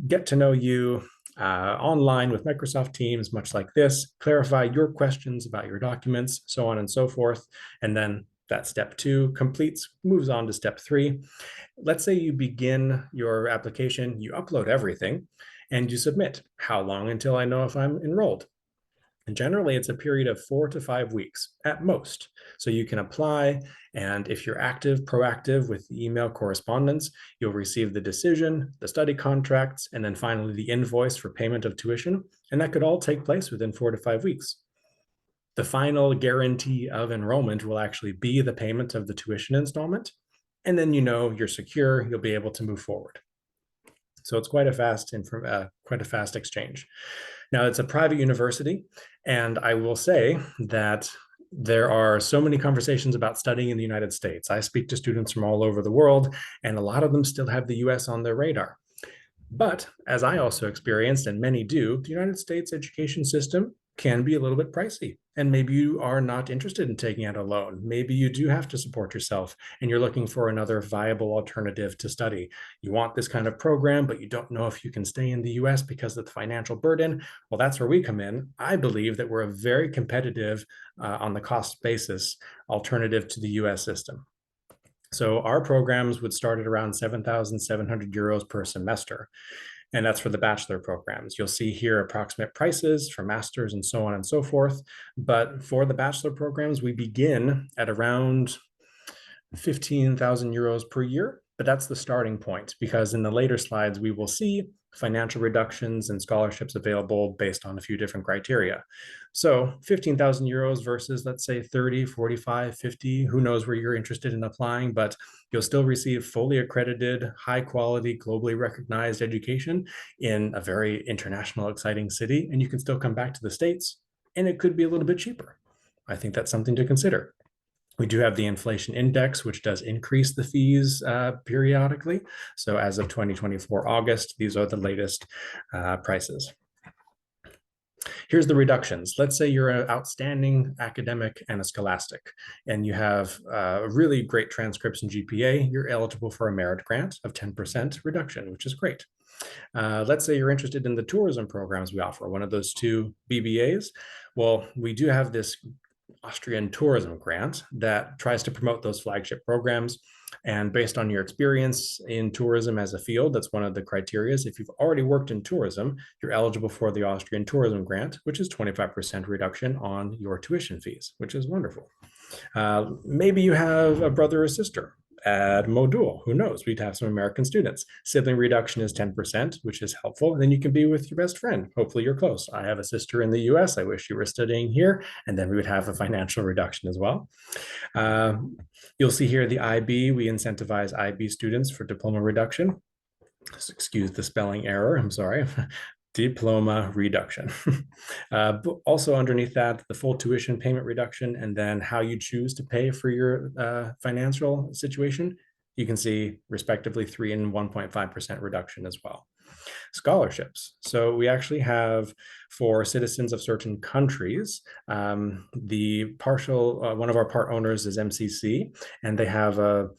Get to know you online with Microsoft Teams, much like this, clarify your questions about your documents, so on and so forth. And then that step 2 completes, moves on to step 3. Let's say you begin your application, you upload everything, and you submit. How long until I know if I'm enrolled? And generally, it's a period of 4 to 5 weeks at most. So you can apply, and if you're active, proactive with the email correspondence, you'll receive the decision, the study contracts, and then finally the invoice for payment of tuition. And that could all take place within 4 to 5 weeks. the final guarantee of enrollment will actually be the payment of the tuition installment. And then you know you're secure, you'll be able to move forward. So it's quite a fast exchange. Now, it's a private university, and I will say that there are so many conversations about studying in the United States. I speak to students from all over the world, and a lot of them still have the US on their radar. But as I also experienced, and many do, the United States education system can be a little bit pricey. And maybe you are not interested in taking out a loan. Maybe you do have to support yourself and you're looking for another viable alternative to study. You want this kind of program, but you don't know if you can stay in the US because of the financial burden. Well, that's where we come in. I believe that we're a very competitive on the cost basis alternative to the US system. So our programs would start at around 7,700 euros per semester. And that's for the bachelor programs. You'll see here approximate prices for masters and so on and so forth. But for the bachelor programs, we begin at around 15,000 euros per year. But that's the starting point, because in the later slides, we will see financial reductions and scholarships available based on a few different criteria. So 15,000 euros versus, let's say, 30, 45, 50, who knows where you're interested in applying, but you'll still receive fully accredited, high quality, globally recognized education in a very international, exciting city. And you can still come back to the States, and it could be a little bit cheaper. I think that's something to consider. We do have the inflation index, which does increase the fees periodically. So as of 2024 August, these are the latest prices. Here's the reductions. Let's say you're an outstanding academic and a scholastic, and you have really great transcripts and GPA. You're eligible for a merit grant of 10% reduction, which is great. Let's say you're interested in the tourism programs we offer, one of those two BBAs. Well, we do have this Austrian tourism grant that tries to promote those flagship programs. And based on your experience in tourism as a field, that's one of the criteria. If you've already worked in tourism, you're eligible for the Austrian tourism grant, which is 25% reduction on your tuition fees, which is wonderful. Maybe you have a brother or sister at Modul. Who knows? We'd have some American students. Sibling reduction is 10%, which is helpful. And then you can be with your best friend. Hopefully you're close. I have a sister in the US. I wish you were studying here. And then we would have a financial reduction as well. You'll see here the IB. We incentivize IB students for diploma reduction. Excuse the spelling error. I'm sorry. Diploma reduction. But also underneath that, the full tuition payment reduction, and then how you choose to pay for your financial situation. You can see respectively 3 and 1.5% reduction as well. Scholarships. So we actually have, for citizens of certain countries, the partial, one of our part owners is MCC, and they have a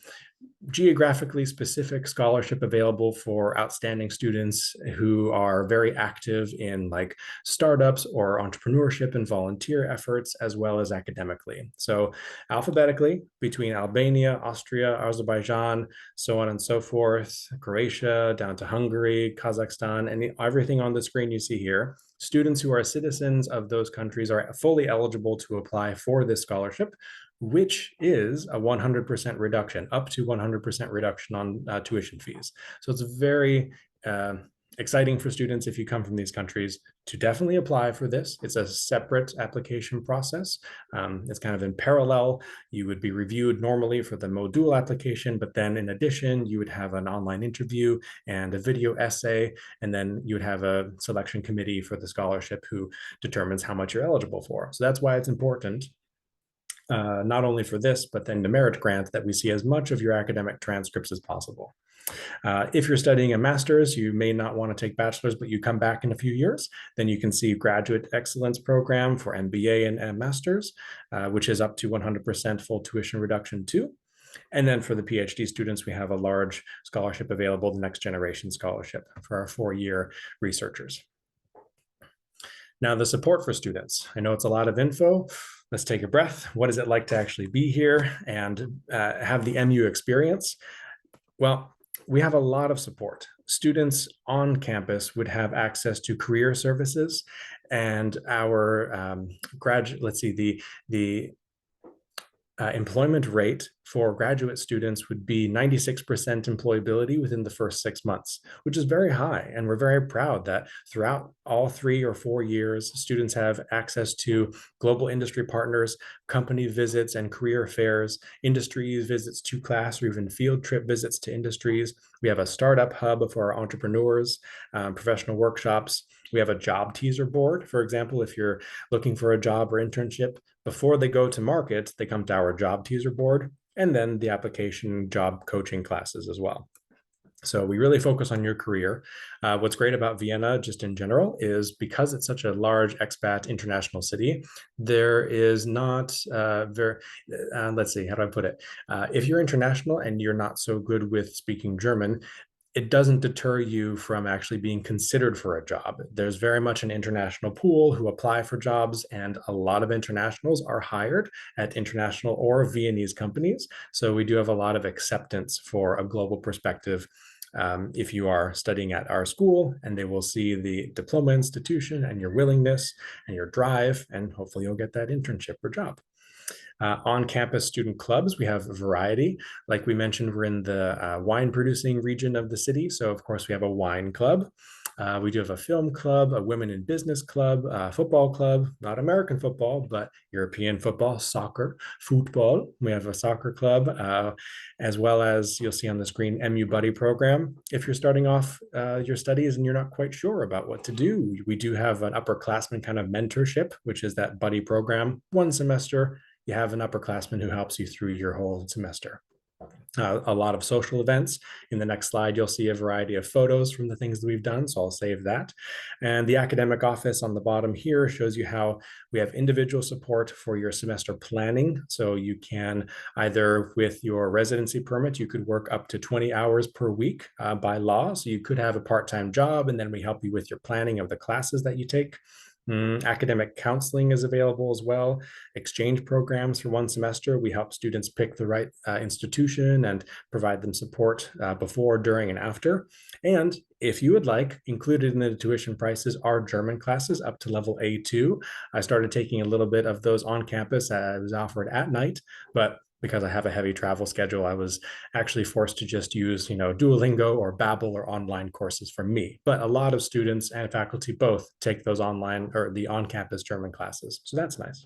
geographically specific scholarship available for outstanding students who are very active in like startups or entrepreneurship and volunteer efforts, as well as academically. So alphabetically between Albania, Austria, Azerbaijan, so on and so forth, Croatia, down to Hungary, Kazakhstan, and everything on the screen you see here, students who are citizens of those countries are fully eligible to apply for this scholarship, which is a 100% reduction, up to 100% reduction on tuition fees. So it's very exciting for students if you come from these countries to definitely apply for this. It's a separate application process. It's kind of in parallel. You would be reviewed normally for the Modul application, but then in addition, you would have an online interview and a video essay, and then you would have a selection committee for the scholarship who determines how much you're eligible for. So that's why it's important, not only for this, but then the merit grant, that we see as much of your academic transcripts as possible. If you're studying a master's, you may not want to take bachelor's, but you come back in a few years, then you can see graduate excellence program for MBA and master's, which is up to 100% full tuition reduction too. And then for the PhD students, we have a large scholarship available, the Next Generation Scholarship for our 4-year researchers. Now, the support for students. I know it's a lot of info. Let's take a breath. What is it like to actually be here and have the MU experience? Well, we have a lot of support. Students on campus would have access to career services, and our the employment rate for graduate students would be 96% employability within the first 6 months, which is very high. And we're very proud that throughout all 3 or 4 years, students have access to global industry partners, company visits and career fairs, industry visits to class, or even field trip visits to industries. We have a startup hub for our entrepreneurs, professional workshops. We have a job teaser board. For example, if you're looking for a job or internship, before they go to market, they come to our job teaser board, and then the application job coaching classes as well. So we really focus on your career. What's great about Vienna, just in general, is because it's such a large expat international city, there is not let's see, how do I put it? If you're international and you're not so good with speaking German, it doesn't deter you from actually being considered for a job. There's very much an international pool who apply for jobs, and a lot of internationals are hired at international or Viennese companies. So we do have a lot of acceptance for a global perspective if you are studying at our school, and they will see the diploma institution and your willingness and your drive, and hopefully you'll get that internship or job. On-campus student clubs, we have a variety. Like we mentioned, we're in the wine producing region of the city. So of course we have a wine club. We do have a film club, a women in business club, a football club, not American football, but European football, soccer, football. We have a soccer club, as well as you'll see on the screen, MU Buddy program. If you're starting off your studies and you're not quite sure about what to do, we do have an upperclassman kind of mentorship, which is that buddy program. One semester, you have an upperclassman who helps you through your whole semester. A lot of social events. In the next slide, you'll see a variety of photos from the things that we've done, so I'll save that. And the academic office on the bottom here shows you how we have individual support for your semester planning. So you can either, with your residency permit, you could work up to 20 hours per week by law. So you could have a part-time job, and then we help you with your planning of the classes that you take. Academic counseling is available as well. Exchange programs for one semester. We help students pick the right institution and provide them support before, during, and after. And if you would like, included in the tuition prices are German classes up to level A2. I started taking a little bit of those on campus. I was offered at night, but because I have a heavy travel schedule, I was actually forced to just use, Duolingo or Babbel or online courses from me. But a lot of students and faculty both take those online or the on-campus German classes. So that's nice.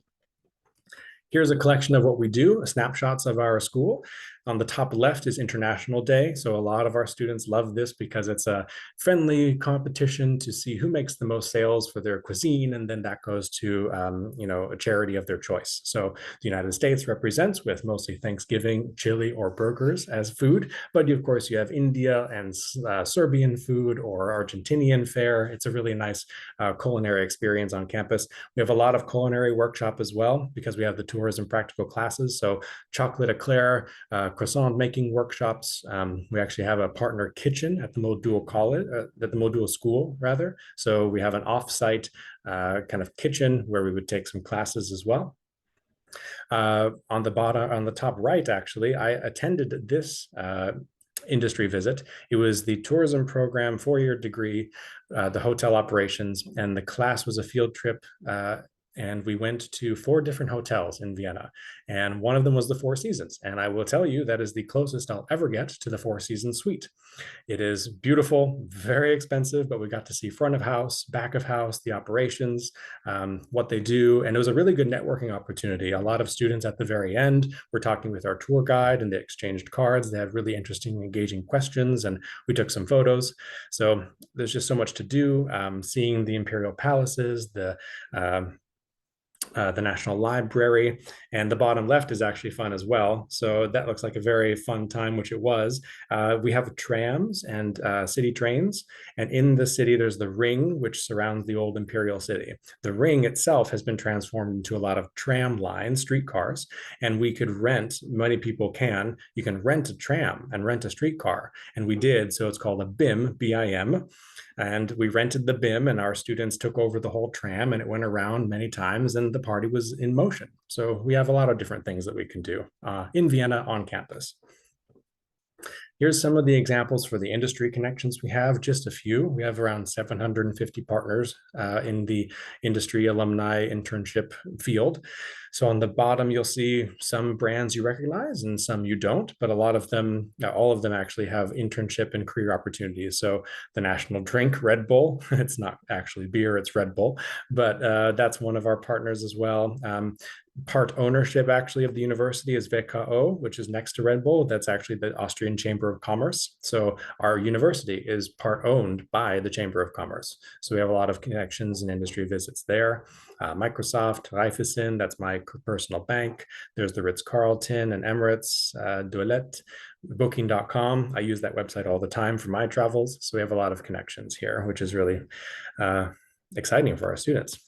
Here's a collection of what we do, snapshots of our school. On the top left is International Day. So a lot of our students love this because it's a friendly competition to see who makes the most sales for their cuisine. And then that goes to, a charity of their choice. So the United States represents with mostly Thanksgiving, chili or burgers as food. But of course you have India and Serbian food or Argentinian fare. It's a really nice culinary experience on campus. We have a lot of culinary workshop as well because we have the tourism practical classes. So chocolate eclair, croissant making workshops. We actually have a partner kitchen at the Modul college, at the Modul school rather. So we have an off-site kind of kitchen where we would take some classes as well. On the top right, actually, I attended this industry visit. It was the tourism program, 4-year degree, the hotel operations, and the class was a field trip. And we went to 4 different hotels in Vienna, and one of them was the Four Seasons. And I will tell you that is the closest I'll ever get to the Four Seasons suite. It is beautiful, very expensive, but we got to see front of house, back of house, the operations, what they do. And it was a really good networking opportunity. A lot of students at the very end were talking with our tour guide, and they exchanged cards. They had really interesting, engaging questions, and we took some photos. So there's just so much to do. Seeing the imperial palaces, the National Library, and the bottom left is actually fun as well. So that looks like a very fun time, which it was. We have trams and city trains, and in the city there's the ring which surrounds the old imperial city. The ring itself has been transformed into a lot of tram lines, streetcars, and we could rent, many people can, you can rent a tram and rent a streetcar, and we did. So it's called a BIM, B-I-M. And we rented the BIM, and our students took over the whole tram, and it went around many times, and the party was in motion. So we have a lot of different things that we can do in Vienna on campus. Here's some of the examples for the industry connections we have, just a few. We have around 750 partners in the industry alumni internship field. So on the bottom, you'll see some brands you recognize and some you don't, but a lot of them, all of them actually have internship and career opportunities. So the national drink, Red Bull, it's not actually beer, it's Red Bull, but that's one of our partners as well. Part ownership actually of the university is WKO, which is next to Red Bull. That's actually the Austrian Chamber of Commerce. So our university is part owned by the Chamber of Commerce. So we have a lot of connections and industry visits there. Microsoft, Raiffeisen, that's my personal bank. There's the Ritz-Carlton and Emirates, Duelet, Booking.com. I use that website all the time for my travels. So we have a lot of connections here, which is really exciting for our students.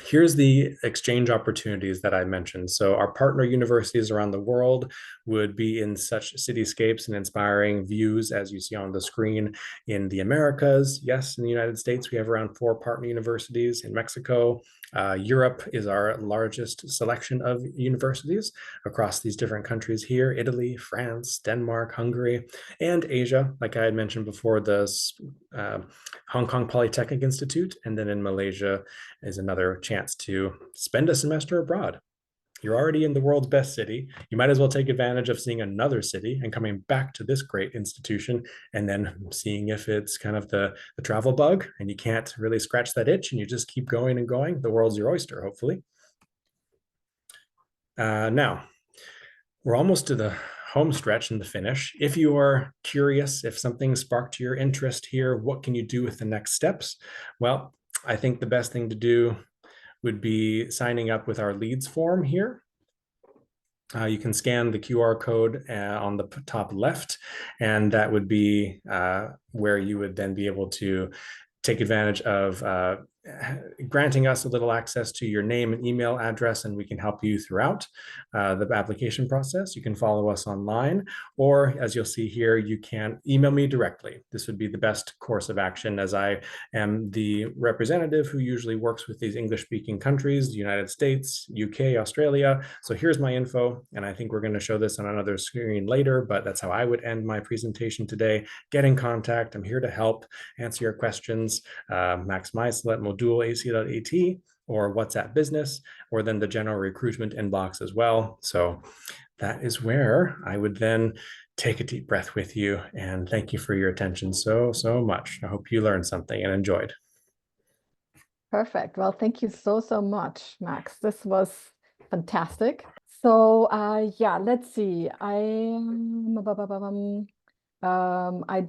Here's the exchange opportunities that I mentioned. So our partner universities around the world would be in such cityscapes and inspiring views as you see on the screen in the Americas. Yes, in the United States, we have around 4 partner universities. In Mexico, Europe is our largest selection of universities across these different countries here: Italy, France, Denmark, Hungary, and Asia. Like I had mentioned before, the Hong Kong Polytechnic Institute, and then in Malaysia is another chance to spend a semester abroad. You're already in the world's best city. You might as well take advantage of seeing another city and coming back to this great institution and then seeing if it's kind of the travel bug and you can't really scratch that itch and you just keep going and going. The world's your oyster, hopefully. Now, we're almost to the home stretch and the finish. If you are curious, if something sparked your interest here, what can you do with the next steps? Well, I think the best thing to do would be signing up with our leads form here. You can scan the QR code on the top left, and that would be where you would then be able to take advantage of granting us a little access to your name and email address, and we can help you throughout the application process. You can follow us online, or as you'll see here, you can email me directly. This would be the best course of action, as I am the representative who usually works with these English-speaking countries, the United States, UK, Australia. So here's my info, and I think we're going to show this on another screen later, but that's how I would end my presentation today. Get in contact. I'm here to help answer your questions. Max Meisel at modulac.at or WhatsApp Business, or then the general recruitment inbox as well. So that is where I would then take a deep breath with you, and thank you for your attention so much. I hope you learned something and enjoyed. Perfect. Well, thank you so much, Max. This was fantastic. So yeah, let's see. I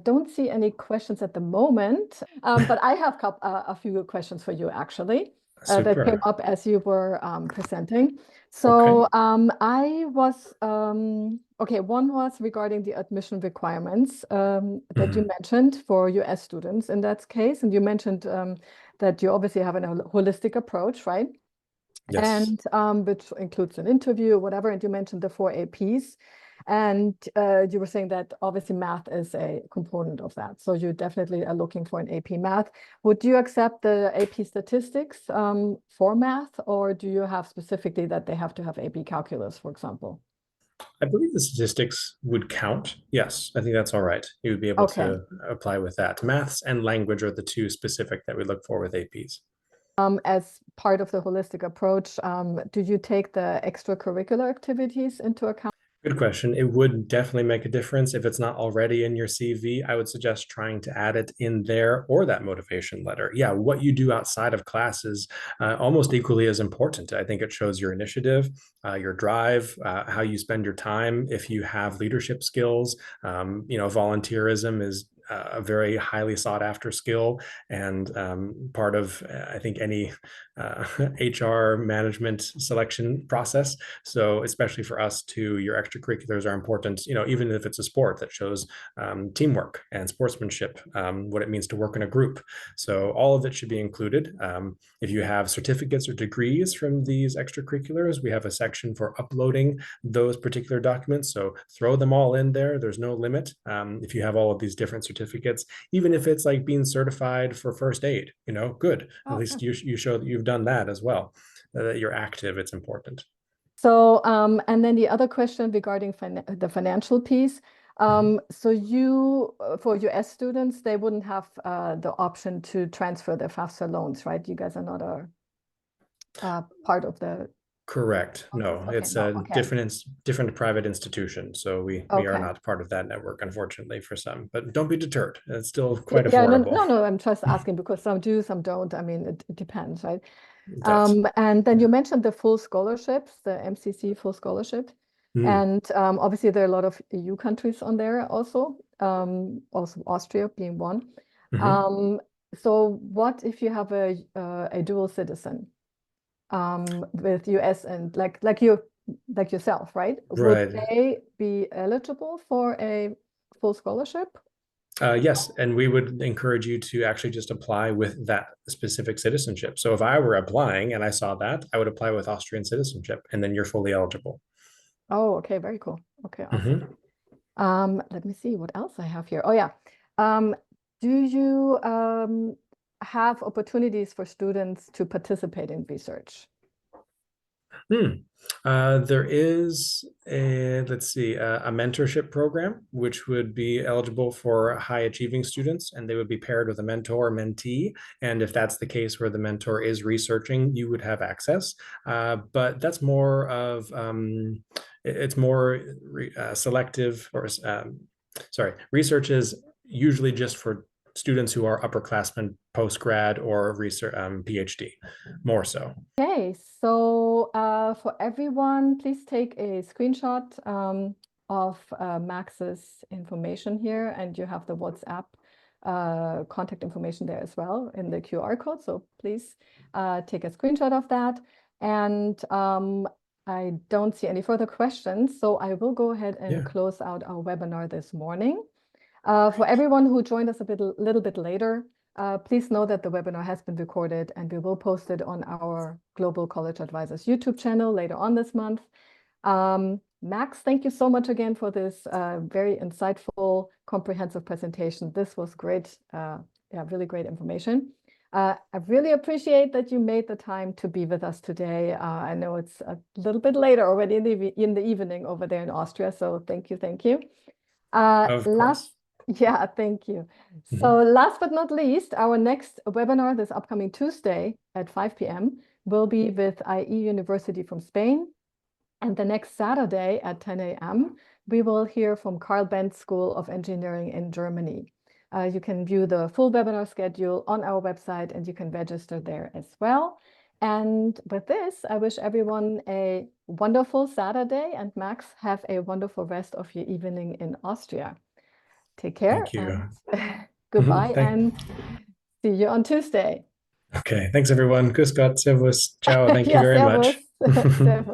don't see any questions at the moment, but I have a few questions for you actually that came up as you were presenting. So Okay. I was, okay, one was regarding the admission requirements that you mentioned for US students in that case. And you mentioned that you obviously have a holistic approach, right? Yes. And which includes an interview, whatever. And you mentioned the 4 APs. And you were saying that obviously math is a component of that. So you definitely are looking for an AP math. Would you accept the AP statistics for math, or do you have specifically that they have to have AP calculus, for example? I believe the statistics would count. Yes, I think that's all right. You would be able to apply with that. Maths and language are the 2 specific that we look for with APs. As part of the holistic approach, do you take the extracurricular activities into account? Good question. It would definitely make a difference. If it's not already in your CV, I would suggest trying to add it in there, or that motivation letter. Yeah, what you do outside of class is almost equally as important. I think it shows your initiative, your drive, how you spend your time. If you have leadership skills, volunteerism is a very highly sought after skill, and part of, I think, any HR management selection process. So especially for us too, your extracurriculars are important, even if it's a sport that shows teamwork and sportsmanship, what it means to work in a group. So all of it should be included. If you have certificates or degrees from these extracurriculars, we have a section for uploading those particular documents. So throw them all in there. There's no limit. If you have all of these different certificates, even if it's like being certified for first aid, good. At least you show that you've done that as well, that you're active. It's important. So, and then the other question regarding the financial piece. So you, for US students, they wouldn't have the option to transfer their FAFSA loans, right? You guys are not a part of the Correct. Okay, No, okay, it's no, a okay, different private institution. So we are okay. not part of that network, unfortunately, for some. But don't be deterred. It's still quite Yeah, no, affordable. no, no, I'm just asking because some do, some don't. I mean, it depends, right? It does. And then you mentioned the full scholarships, the MCC full scholarship. Mm, And obviously there are a lot of EU countries on there also Austria being one. mhm. Um, so what if you have a dual citizen with US and like yourself, right? Would Right. they be eligible for a full scholarship? Yes, and we would encourage you to actually just apply with that specific citizenship. So if I were applying and I saw that, I would apply with Austrian citizenship, and then you're fully eligible. Oh, okay, very cool. Okay, awesome. Mhm. Let me see what else I have here. Oh yeah. Um, do you have opportunities for students to participate in research? Hmm. There is let's see, a mentorship program, which would be eligible for high achieving students, and they would be paired with a mentor or mentee. And if that's the case where the mentor is researching, you would have access. But that's more of, it's more selective, or sorry, research is usually just for students who are upperclassmen, post-grad, or research, PhD, more so. Okay, so for everyone, please take a screenshot of Max's information here, and you have the WhatsApp contact information there as well in the QR code. So please take a screenshot of that. And I don't see any further questions, so I will go ahead and Yeah. close out our webinar this morning. For everyone who joined us little bit later, please know that the webinar has been recorded and we will post it on our Global College Advisors YouTube channel later on this month. Max, thank you so much again for this very insightful, comprehensive presentation. This was great, yeah, really great information. I really appreciate that you made the time to be with us today. I know it's a little bit later already in the evening over there in Austria, so thank you, thank you. Of Last, course. yeah, thank you. So Mhm. last but not least, our next webinar this upcoming Tuesday at 5 p.m. will be with IE University from Spain. And the next Saturday at 10 a.m., we will hear from Karl Benz School of Engineering in Germany. You can view the full webinar schedule on our website and you can register there as well. And with this, I wish everyone a wonderful Saturday, and Max, have a wonderful rest of your evening in Austria. Take care Thank you. and Mhm. goodbye, and see you on Tuesday. Okay. Thanks, everyone. Grüß Gott. Servus. Ciao. Thank you Ja, very servus. much. Servus.